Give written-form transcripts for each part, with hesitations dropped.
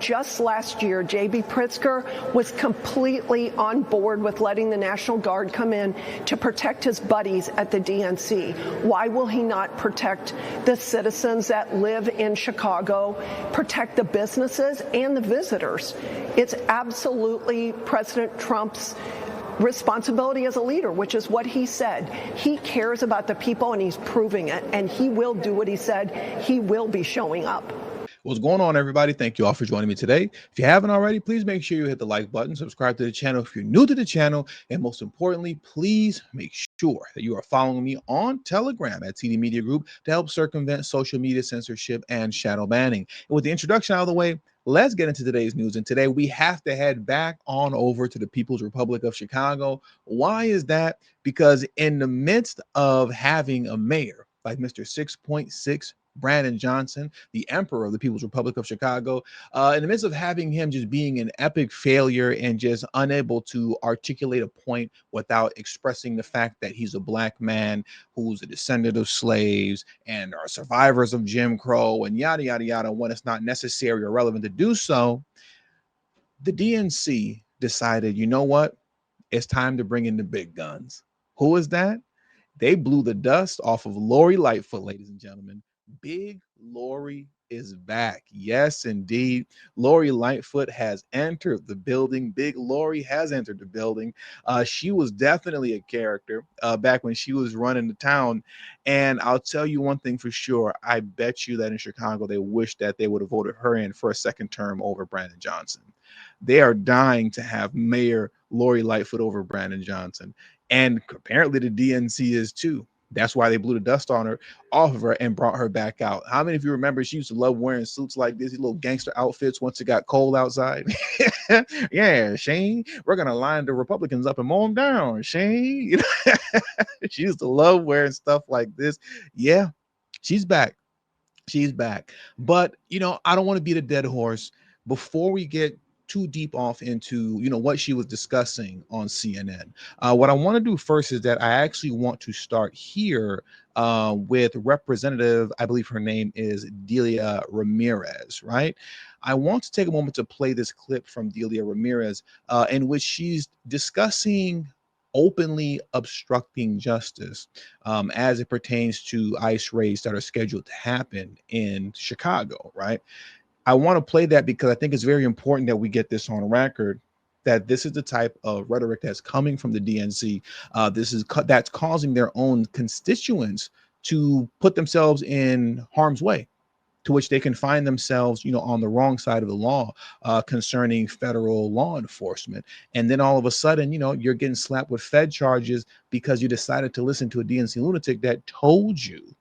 just last year, J.B. Pritzker was completely on board with letting the National Guard come in to protect his buddies at the DNC. Why will he not protect the citizens that live in Chicago, protect the businesses and the visitors? It's absolutely President Trump's responsibility as a leader, which is what he said. He cares about the people, and he's proving it, and he will do what he said. He will be showing up. What's going on, everybody? Thank you all for joining me today. If you haven't already, please make sure you hit the like button, subscribe to the channel if you're new to the channel, and most importantly, please make sure that you are following me on Telegram at TD Media Group to help circumvent social media censorship and shadow banning. And with the introduction out of the way, let's get into today's news. And today we have to head back on over to the People's Republic of Chicago. Why is that? Because in the midst of having a mayor like Mr. 6.6 Brandon Johnson, the emperor of the People's Republic of Chicago, in the midst of having him just being an epic failure and just unable to articulate a point without expressing the fact that he's a black man who's a descendant of slaves and are survivors of Jim Crow and yada, yada, yada, when it's not necessary or relevant to do so, the DNC decided, you know what? It's time to bring in the big guns. Who is that? They blew the dust off of Lori Lightfoot, ladies and gentlemen. Big Lori is back. Yes, indeed. Lori Lightfoot has entered the building. Big Lori has entered the building. She was definitely a character back when she was running the town. And I'll tell you one thing for sure. I bet you that in Chicago, they wish that they would have voted her in for a second term over Brandon Johnson. They are dying to have Mayor Lori Lightfoot over Brandon Johnson. And apparently the DNC is too. That's why they blew the dust on her, off of her, and brought her back out. How many of you remember she used to love wearing suits like this, these little gangster outfits once it got cold outside? Yeah, Shane, we're going to line the Republicans up and mow them down, Shane. She used to love wearing stuff like this. Yeah, she's back. She's back. But, you know, I don't want to beat a dead horse. Before we get too deep off into, you know, what she was discussing on CNN, what I want to do first is that I actually want to start here with Representative, I believe her name is Delia Ramirez, right? I want to take a moment to play this clip from Delia Ramirez in which she's discussing openly obstructing justice as it pertains to ICE raids that are scheduled to happen in Chicago, right? I want to play that because I think it's very important that we get this on record, that this is the type of rhetoric that's coming from the DNC. That's causing their own constituents to put themselves in harm's way, to which they can find themselves, you know, on the wrong side of the law concerning federal law enforcement. And then all of a sudden, you know, you're getting slapped with Fed charges because you decided to listen to a DNC lunatic that told you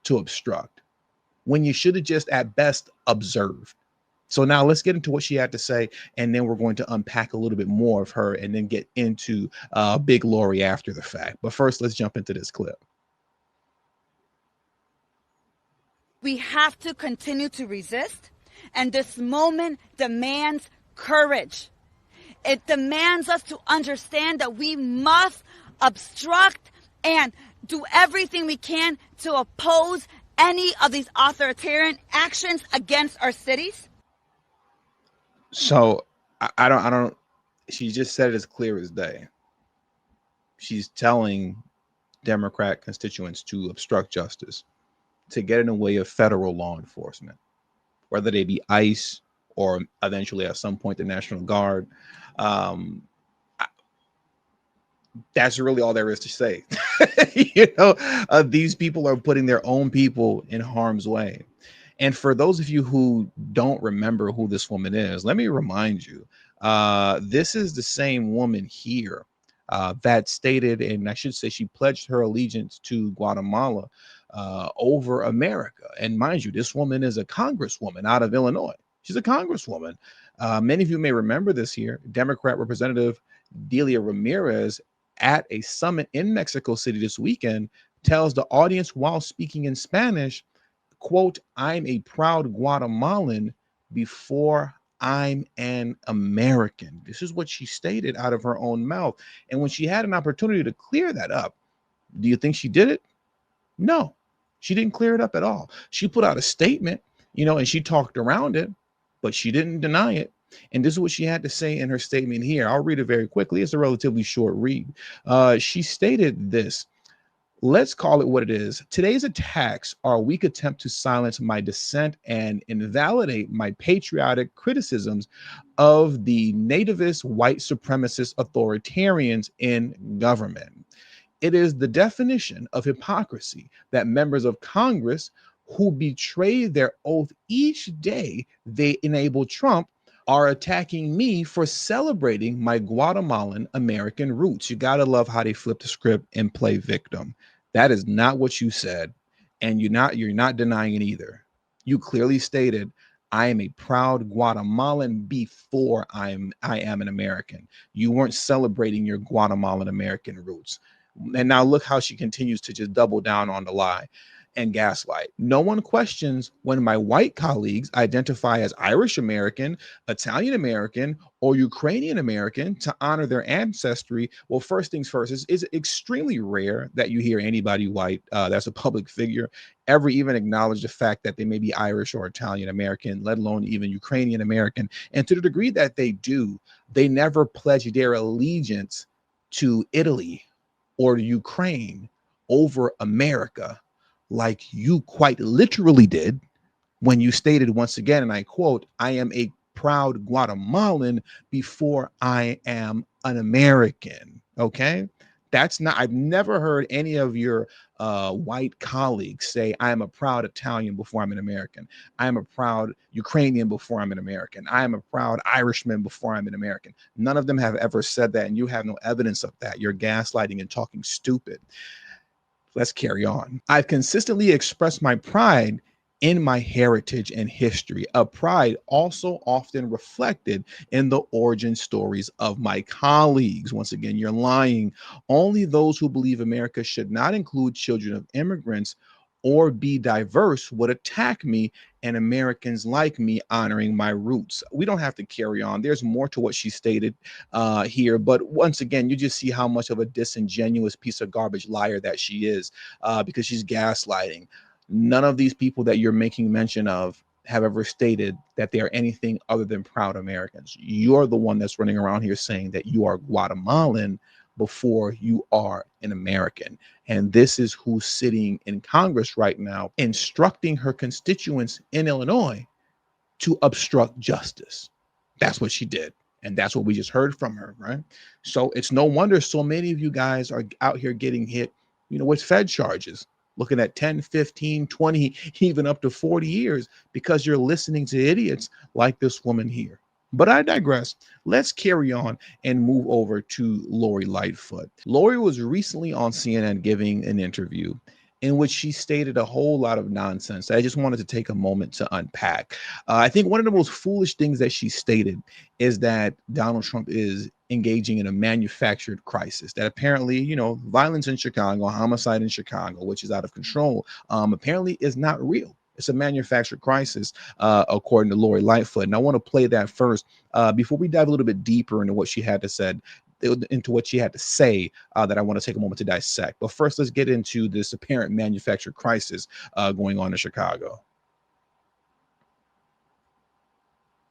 to obstruct, when you should have just at best observed. So now let's get into what she had to say, and then we're going to unpack a little bit more of her and then get into Big Lori after the fact. But first, let's jump into this clip. We have to continue to resist, and this moment demands courage. It demands us to understand that we must obstruct and do everything we can to oppose any of these authoritarian actions against our cities. So I don't, she just said it as clear as day. She's telling Democrat constituents to obstruct justice, to get in the way of federal law enforcement, whether they be ICE or eventually at some point the National Guard. That's really all there is to say. You know, these people are putting their own people in harm's way. And for those of you who don't remember who this woman is, let me remind you, this is the same woman here that stated, and I should say she pledged her allegiance to Guatemala over America. And mind you, this woman is a congresswoman out of Illinois. She's a congresswoman. Many of you may remember this here. Democrat Representative Delia Ramirez at a summit in Mexico City this weekend tells the audience while speaking in Spanish, quote, "I'm a proud Guatemalan before I'm an American." This is what she stated out of her own mouth. And when she had an opportunity to clear that up, do you think she did it? No, she didn't clear it up at all. She put out a statement, you know, and she talked around it. but she didn't deny it. And this is what she had to say in her statement here. I'll read it very quickly. It's a relatively short read. She stated this. Let's call it what it is. Today's attacks are a weak attempt to silence my dissent and invalidate my patriotic criticisms of the nativist white supremacist authoritarians in government. It is the definition of hypocrisy that members of Congress who betray their oath each day they enable Trump are attacking me for celebrating my Guatemalan American roots. You got to love how they flip the script and play victim. That is not what you said, and you're not denying it either. You clearly stated, I am a proud Guatemalan before I am an American. You weren't celebrating your Guatemalan American roots. And now look how she continues to just double down on the lie and gaslight. No one questions when my white colleagues identify as Irish American, Italian American, or Ukrainian American to honor their ancestry. Well, first things first, it's extremely rare that you hear anybody white that's a public figure ever even acknowledge the fact that they may be Irish or Italian American, let alone even Ukrainian American. And to the degree that they do, they never pledge their allegiance to Italy or Ukraine over America, like you quite literally did when you stated once again, and I quote, I am a proud Guatemalan before I am an American. Okay. That's not, I've never heard any of your white colleagues say, I am a proud Italian before I'm an American. I am a proud Ukrainian before I'm an American. I am a proud Irishman before I'm an American. None of them have ever said that, and you have no evidence of that. You're gaslighting and talking stupid. Let's carry on. I've consistently expressed my pride in my heritage and history, a pride also often reflected in the origin stories of my colleagues. Once again, you're lying. Only those who believe America should not include children of immigrants or be diverse would attack me, and Americans like me honoring my roots. We don't have to carry on. There's more to what she stated here, but once again, you just see how much of a disingenuous piece of garbage liar that she is, because she's gaslighting. None of these people that you're making mention of have ever stated that they are anything other than proud Americans. You're the one that's running around here saying that you are Guatemalan before you are an American. And this is who's sitting in Congress right now, instructing her constituents in Illinois to obstruct justice. That's what she did. And that's what we just heard from her, right? So it's no wonder so many of you guys are out here getting hit, with Fed charges, looking at 10, 15, 20, even up to 40 years because you're listening to idiots like this woman here. But I digress. Let's carry on and move over to Lori Lightfoot. Lori was recently on CNN giving an interview in which she stated a whole lot of nonsense. I just wanted to take a moment to unpack. I think one of the most foolish things that she stated is that Donald Trump is engaging in a manufactured crisis, that apparently, violence in Chicago, homicide in Chicago, which is out of control, apparently is not real. It's a manufactured crisis, according to Lori Lightfoot. And I want to play that first before we dive a little bit deeper into what she had to say, that I want to take a moment to dissect. But first, let's get into this apparent manufactured crisis going on in Chicago.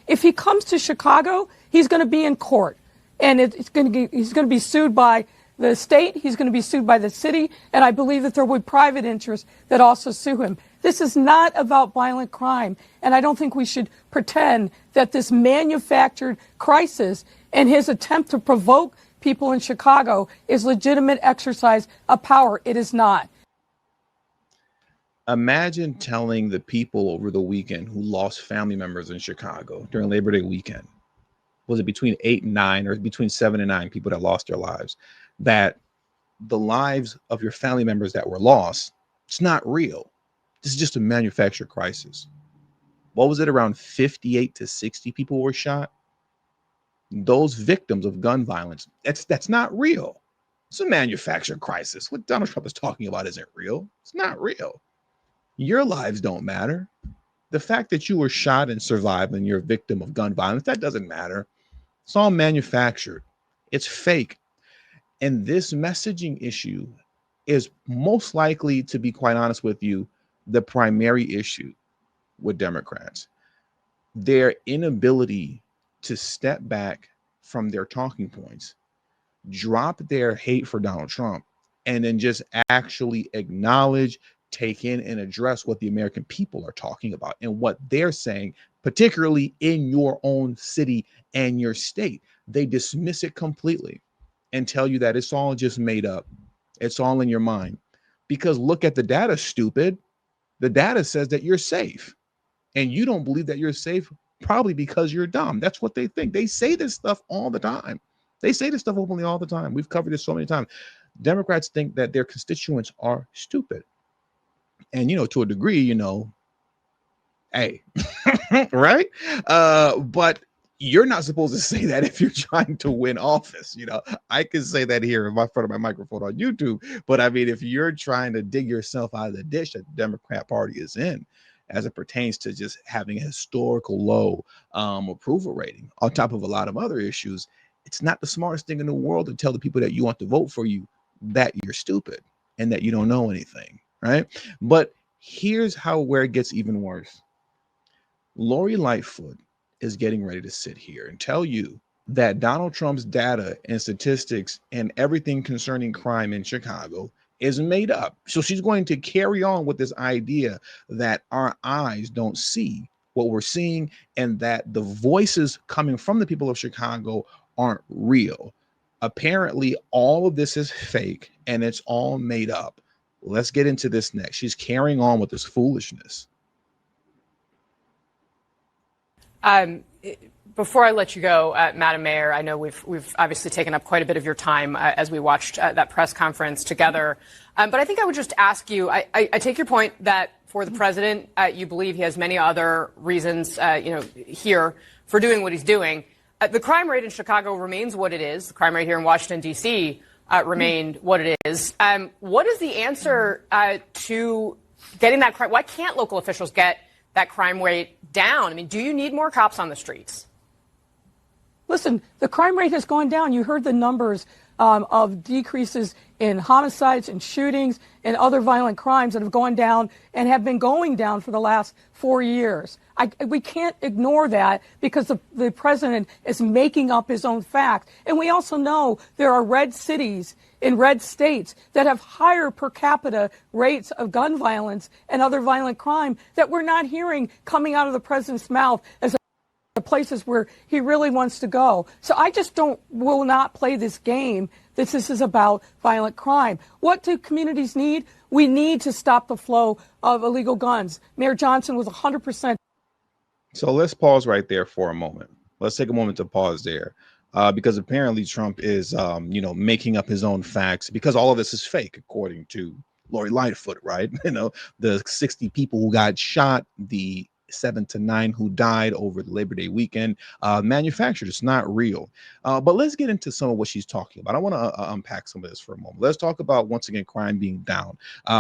If he comes to Chicago, he's going to be in court, and he's going to be sued by the state. He's going to be sued by the city, and I believe that there will be private interests that also sue him. This is not about violent crime, and I don't think we should pretend that this manufactured crisis and his attempt to provoke people in Chicago is legitimate exercise of power. It is not. Imagine telling the people over the weekend who lost family members in Chicago during Labor Day weekend, was it between 8 and 9 or between 7 and 9 people that lost their lives, that the lives of your family members that were lost, it's not real. This is just a manufactured crisis. What was it? Around 58 to 60 people were shot. Those victims of gun violence, that's not real. It's a manufactured crisis. What Donald Trump is talking about isn't real. It's not real. Your lives don't matter. The fact that you were shot and survived and you're a victim of gun violence, that doesn't matter. It's all manufactured. It's fake. And this messaging issue is most likely, to be quite honest with you, the primary issue with Democrats. their inability to step back from their talking points, drop their hate for Donald Trump, and then just actually acknowledge, take in, and address what the American people are talking about and what they're saying, particularly in your own city and your state. They dismiss it completely and tell you that it's all just made up. It's all in your mind. Because look at the data, stupid. The data says that you're safe. And you don't believe that you're safe, probably because you're dumb. That's what they think. They say this stuff all the time. They say this stuff openly all the time. We've covered this so many times. Democrats think that their constituents are stupid. And, to a degree, hey, right? But you're not supposed to say that if you're trying to win office. I can say that here in front of my microphone on YouTube. But I mean, if you're trying to dig yourself out of the dish that the Democrat Party is in, as it pertains to just having a historical low approval rating on top of a lot of other issues, it's not the smartest thing in the world to tell the people that you want to vote for you that you're stupid and that you don't know anything, right? But here's where it gets even worse. Lori Lightfoot is getting ready to sit here and tell you that Donald Trump's data and statistics and everything concerning crime in Chicago is made up. So she's going to carry on with this idea that our eyes don't see what we're seeing and that the voices coming from the people of Chicago aren't real. Apparently, all of this is fake and it's all made up. Let's get into this next. She's carrying on with this foolishness. Before I let you go, Madam Mayor, I know we've obviously taken up quite a bit of your time as we watched that press conference together. But I think I would just ask you, I take your point that for the president, you believe he has many other reasons, here for doing what he's doing. The crime rate in Chicago remains what it is. The crime rate here in Washington, D.C. Remained what it is. What is the answer to getting that crime? Why can't local officials get that crime rate down? I mean, do you need more cops on the streets? Listen, the crime rate has gone down. You heard the numbers of decreases in homicides and shootings and other violent crimes that have gone down and have been going down for the last 4 years. We can't ignore that because the president is making up his own fact. And we also know there are red cities in red states that have higher per capita rates of gun violence and other violent crime that we're not hearing coming out of the president's mouth as the places where he really wants to go. So I just will not play this game. This is about violent crime. What do communities need? We need to stop the flow of illegal guns. Mayor Johnson was 100%. So let's pause right there for a moment. Let's take a moment to pause there. Because apparently Trump is, making up his own facts because all of this is fake, according to Lori Lightfoot, right? The 60 people who got shot, the 7 to 9 who died over the Labor Day weekend, manufactured. It's not real. But let's get into some of what she's talking about. I want to unpack some of this for a moment. Let's talk about, once again, crime being down.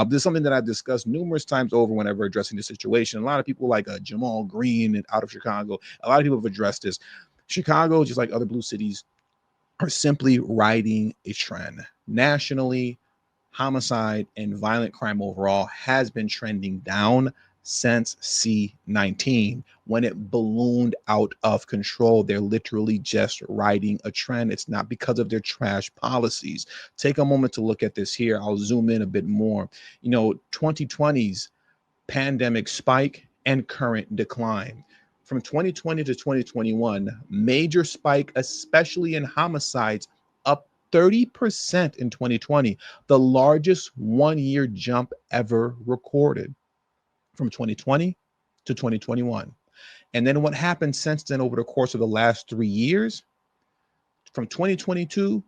This is something that I've discussed numerous times over whenever addressing the situation. A lot of people like Jamal Green out of Chicago, a lot of people have addressed this. Chicago, just like other blue cities, are simply riding a trend. Nationally, homicide and violent crime overall has been trending down since C-19 when it ballooned out of control. They're literally just riding a trend. It's not because of their trash policies. Take a moment to look at this here. I'll zoom in a bit more. 2020's pandemic spike and current decline. From 2020 to 2021, major spike, especially in homicides, up 30% in 2020, the largest one-year jump ever recorded from 2020 to 2021. And then what happened since then over the course of the last 3 years, from 2022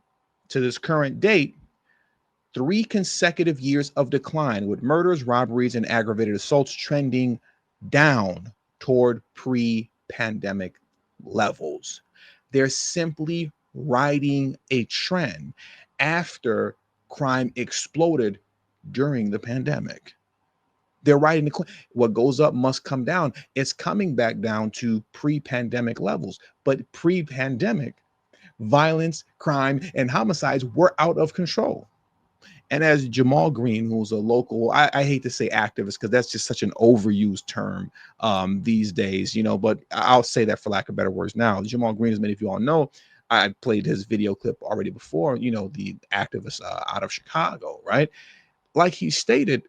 to this current date, 3 consecutive years of decline with murders, robberies, and aggravated assaults trending down toward pre-pandemic levels. They're simply riding a trend after crime exploded during the pandemic. They're riding what goes up must come down. It's coming back down to pre-pandemic levels. But pre-pandemic, violence, crime, and homicides were out of control. And as Jamal Green, who's a local, I hate to say activist because that's just such an overused term these days, you know, but I'll say that for lack of better words now. Jamal Green, as many of you all know, I played his video clip already before, you know, the activist out of Chicago, right? Like he stated,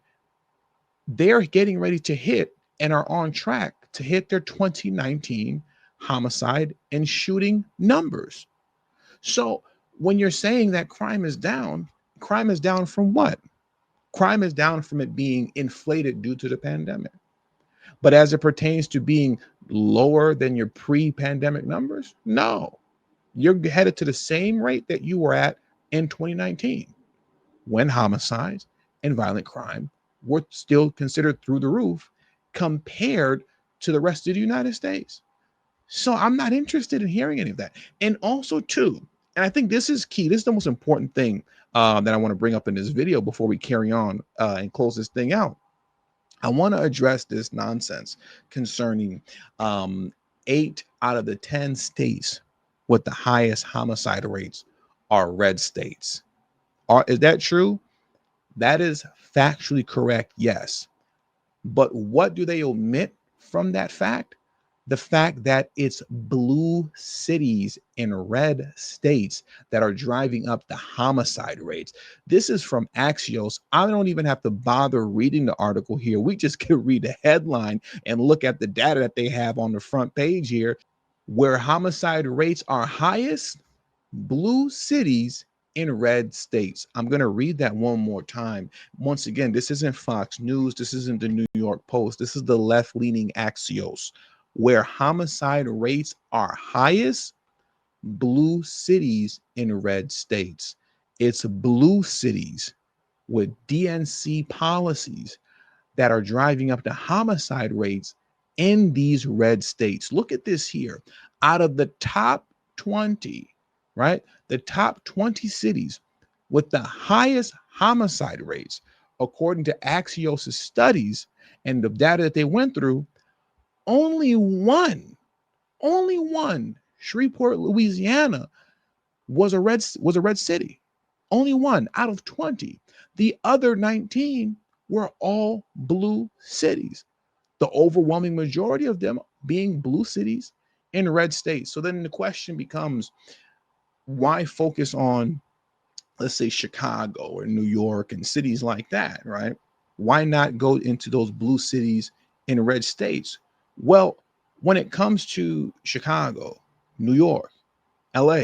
they're getting ready to hit and are on track to hit their 2019 homicide and shooting numbers. So when you're saying that crime is down from what? Crime is down from it being inflated due to the pandemic. But as it pertains to being lower than your pre-pandemic numbers, no. You're headed to the same rate that you were at in 2019 when homicides and violent crime were still considered through the roof compared to the rest of the United States. So I'm not interested in hearing any of that. And also, too, and I think this is key. This is the most important thing that I want to bring up in this video before we carry on and close this thing out. I want to address this nonsense concerning 8 out of the 10 states with the highest homicide rates are red states. Is that true? That is factually correct, yes. But what do they omit from that fact? The fact that it's blue cities in red states that are driving up the homicide rates. This is from Axios. I don't even have to bother reading the article here. We just can read the headline and look at the data that they have on the front page here, where homicide rates are highest, blue cities in red states. I'm going to read that one more time. Once again, this isn't Fox News. This isn't the New York Post. This is the left-leaning Axios, where homicide rates are highest, blue cities in red states. It's blue cities with DNC policies that are driving up the homicide rates in these red states. Look at this here. Out of the top 20, right? The top 20 cities with the highest homicide rates, according to Axios' studies and the data that they went through, only one, Shreveport, Louisiana, was a red city. Only one out of 20. The other 19 were all blue cities. The overwhelming majority of them being blue cities in red states. So then the question becomes, why focus on, let's say, Chicago or New York and cities like that, right? Why not go into those blue cities in red states? Well, when it comes to Chicago, New York, LA,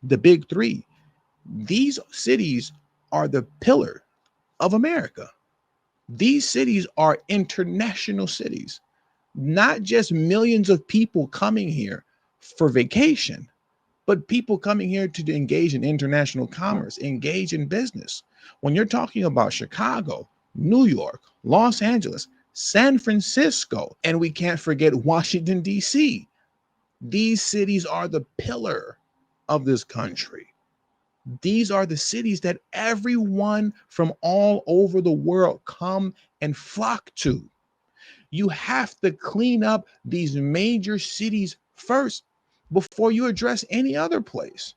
the big three, these cities are the pillar of America. These cities are international cities, not just millions of people coming here for vacation, but people coming here to engage in international commerce, engage in business. When you're talking about Chicago, New York, Los Angeles, San Francisco, and we can't forget Washington, D.C., these cities are the pillar of this country. These are the cities that everyone from all over the world come and flock to. You have to clean up these major cities first before you address any other place.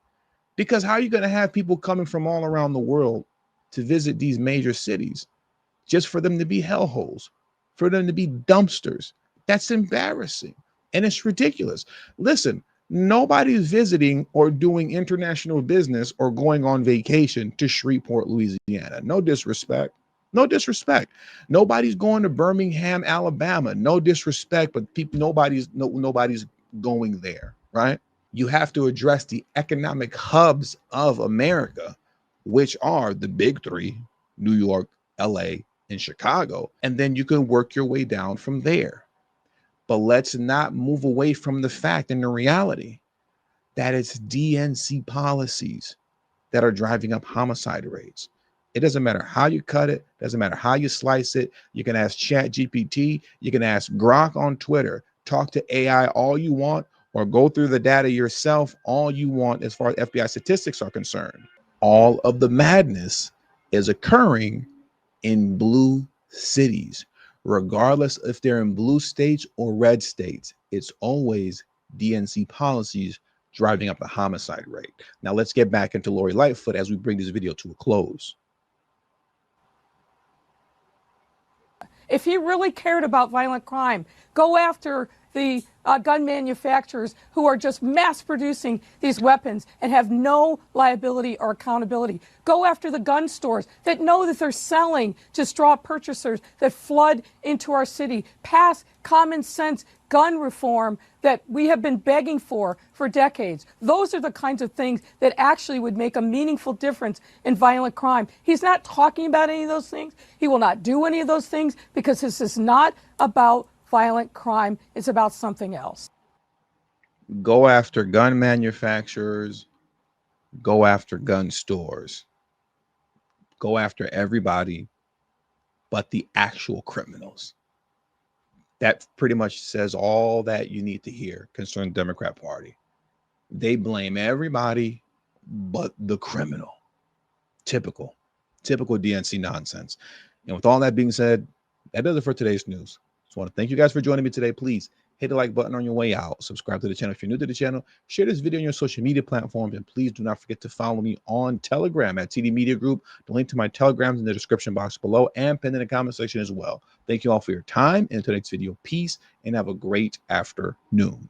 Because how are you going to have people coming from all around the world to visit these major cities just for them to be hellholes, for them to be dumpsters? That's embarrassing and it's ridiculous. Listen, nobody's visiting or doing international business or going on vacation to Shreveport, Louisiana. No disrespect. No disrespect. Nobody's going to Birmingham, Alabama. No disrespect, but nobody's going there, right? You have to address the economic hubs of America, which are the big three, New York, LA, and Chicago, and then you can work your way down from there. But let's not move away from the fact and the reality that it's DNC policies that are driving up homicide rates. It doesn't matter how you cut it, doesn't matter how you slice it. You can ask ChatGPT, you can ask Grok on Twitter, talk to AI all you want, or go through the data yourself all you want as far as FBI statistics are concerned. All of the madness is occurring in blue cities, regardless if they're in blue states or red states. It's always DNC policies driving up the homicide rate. Now let's get back into Lori Lightfoot as we bring this video to a close. If he really cared about violent crime, go after the gun manufacturers who are just mass producing these weapons and have no liability or accountability. Go after the gun stores that know that they're selling to straw purchasers that flood into our city. Pass common sense gun reform that we have been begging for decades. Those are the kinds of things that actually would make a meaningful difference in violent crime. He's not talking about any of those things. He will not do any of those things because this is not about violent crime. It's about something else. Go after gun manufacturers, go after gun stores, go after everybody but the actual criminals. That pretty much says all that you need to hear concerning the Democrat Party. They blame everybody but the criminal. Typical DNC nonsense. And with all that being said, that does it for today's news. Just want to thank you guys for joining me today. Please hit the like button on your way out. Subscribe to the channel if you're new to the channel. Share this video on your social media platforms. And please do not forget to follow me on Telegram at TD Media Group. The link to my Telegram is in the description box below and pinned in the comment section as well. Thank you all for your time. And until next video, peace and have a great afternoon.